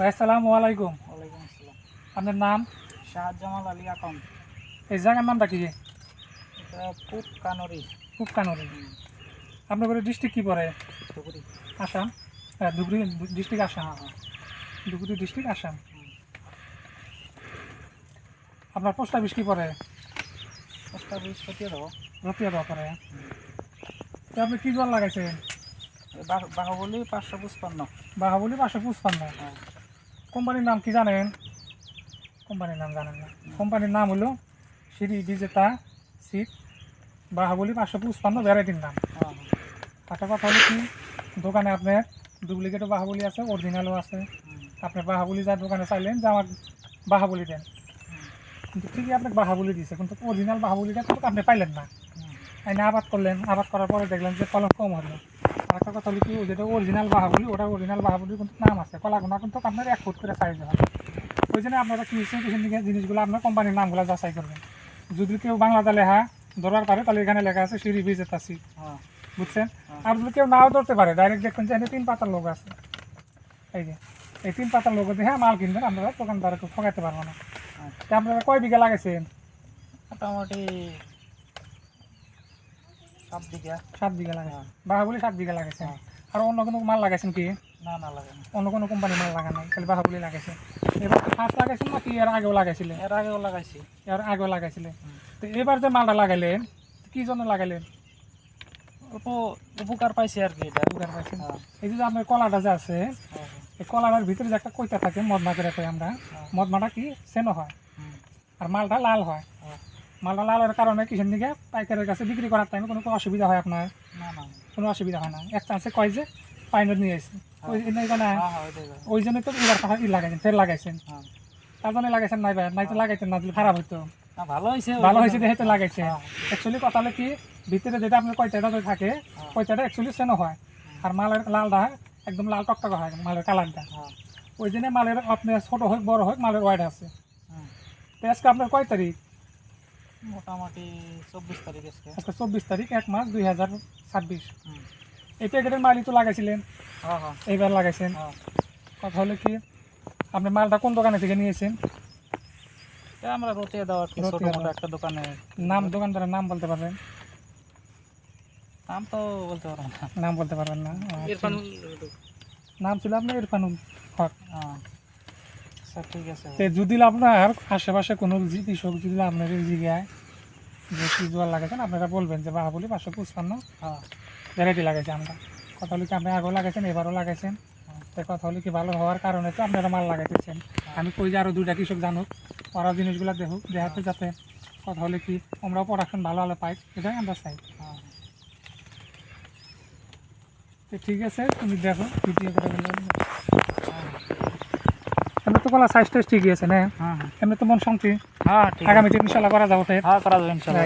ভাই আসসালামু আলাইকুম। ওয়ালাইকুম আসসালাম। আপনার নাম? শাহজামাল আলী আকন। এই জায়গার নামটা কি? এটা পূব কানরি। খুব কানরি। আপনার ডিস্ট্রিক্ট কি পড়ে? ধুবড়ি। আসাম? হ্যাঁ, ধুবড়ি ডিস্ট্রিক্ট আসাম। হ্যাঁ হ্যাঁ। ধুবড়ি ডিস্ট্রিক্ট আসাম। আপনার পোস্ট অফিস কি পড়ে? পোস্ট অফিস সতীয় রতিয়া দেওয়া পড়ে। তো আপনি কি জল লাগাইছেন? বাহুবলী 555। বাহাবলী 555। হ্যাঁ। কোম্পানির নাম কি জানেন? কোম্পানির নাম জানেন না? কোম্পানির নাম হলো শ্রী বিজেতা সিট বাহাবলী 555 ভ্যারাইটির নাম। হ্যাঁ একটা কথা হলো কি, দোকানে আপনার ডুপ্লিকেটও বাহাবলী আছে, অরিজিনালও আছে। আপনি বাহাবলী যা দোকানে চাইলেন যে আমার বাহাবলী দেন, কিন্তু ঠিকই আপনাকে বাহাবলী দিয়েছে, কিন্তু অরিজিনাল বাহাবলীটা কিন্তু আপনি পাইলেন না। এনে আবাদ করলেন, আবাদ করার পরে দেখলেন যে ফলন কম হলো। আর একটা কথা হলো কি, যেটা অরিজিনাল বাহাবলী, ওটা অরিজিনাল বাহাবলীর কিন্তু নাম আছে, কলাগুনা কিন্তু আপনার 1 ফুট করে সাইজ হয়। ওই জন্য আপনারা কি হচ্ছে, কিছু জিনিসগুলো আপনার কোম্পানির নামগুলো যাচাই করবেন। যদি কেউ বাংলাতে লেখা ধরার পারে, তাহলে এখানে লেখা আছে শ্রী বিজেতা সিট, বুঝছেন? আর যদি কেউ নাও ধরতে পারে, ডাইরেক্ট দেখবেন যে 3 পাতার লোক আছে, এই যে এই 3 পাতার লোক দেখে মাল কিনবেন, আপনারা দোকানদারকে ঠকাইতে পারবো না। আপনারা কয় বিঘা লাগাইছেন? মোটামুটি 7 বিঘা। 7 বিঘা লাগাইছেন। বাহাবলী 7 বিঘা লাগাইছেন। আর অন্য কোনো মাল লাগাইছেন কি? না না লাগে না। অন্য কোনো কোম্পানির মাল লাগান নাই, খালি বাহাবলী লাগাইছে। এবার ফার্স্ট লাগাইছেন নাকি এর আগেও লাগাইছিলেন? এর আগেও লাগাইছি। এর আগেও লাগাইছিলেন। তো এবার যে মালটা লাগাইলেন, কি জন্য লাগাইলেন? অল্প উপকার পাইছি আর কি এটা। উপকার পাইছেন। এই যে আপনার কলাটা যে আছে, এই কলাটার ভিতরে যে একটা কইতা থাকে, মদমা করে কই আমরা, মদমাটা কি সেনো হয়, আর মালটা লাল হয়। মালটা লালের কারণে কিসের দিকে পাইকারের কাছে বিক্রি করার টাইমে কোনো অসুবিধা হয় আপনার? না না কোনো অসুবিধা হয় না। এক চান্সে কয় যে পাইনত নিয়ে আসছে, ওই জন্যই তো এবার কথা লাগাইছেন, ফের লাগাইছেন। তার জন্য লাগাইছেন নাই, নাই তো লাগাইতেন না, যদি খারাপ হইতো। ভালো হয়েছে, ভালো হয়েছে দেখে তো লাগাইছে। অ্যাকচুয়ালি কথা হলো কি, ভিতরে যেটা আপনার কয়টাটা থাকে, কয়টাটা অ্যাকচুয়ালি সেনো হয়, আর মালের লালটা একদম লাল টকটকা হয়, মালের কালারটা। ওই জন্য মালের আপনার ছোটো হোক বড় হোক, মালের ওয়াইড আছে। তো আজকে আপনার কয় তারিখ? মোটামুটি 24 তারিখ। আজকে 24 তারিখ, 1 মাস 2026। এই প্যাকেটের মালই তো লাগাইছিলেন, এইবার লাগাইছেন। কথা হলো কি, আপনি মালটা কোন দোকানে থেকে নিয়েছেন? আমরা রতিয়া দেওয়ার ছোটখাটো একটা দোকানে। নাম, দোকানদারের নাম বলতে পারবেন? নাম তো বলতে পারবো না। নাম বলতে পারবেন না? নাম ছিল আপনার ইরফানুল হক। আচ্ছা ঠিক আছে। যদি আপনার আশেপাশে কোনো কৃষক যদি আপনার এই জায়গায় যে কি জোয়ার লাগাইছেন, আপনারা বলবেন যে বাহাবলী 555 ভ্যারাইটি লাগাইছে আমরা। কথা হলো কি, আপনি আগেও লাগাইছেন, এবারও লাগাইছেন। তাই কথা হলো কি, ভালো হওয়ার কারণে তো আপনারা মাল লাগাইতেছেন। আমি কই যে আরও 2টা কৃষক জানুক, ওরা জিনিসগুলো দেখুক, দেখাতে যাতে কথা হলে কি আমরাও প্রোডাকশন ভালো ভালো পাই, এটাই আমরা চাই। তো ঠিক আছে, তুমি দেখো ভিডিও করে বললাম। এমনি তো কলা সাইজ টাইজ ঠিকই আছে না? এমনি তো মন শান্তি। আগামীতে ইনশাল্লাহ করা যাবো। করা যাবে ইনশাল্লাহ।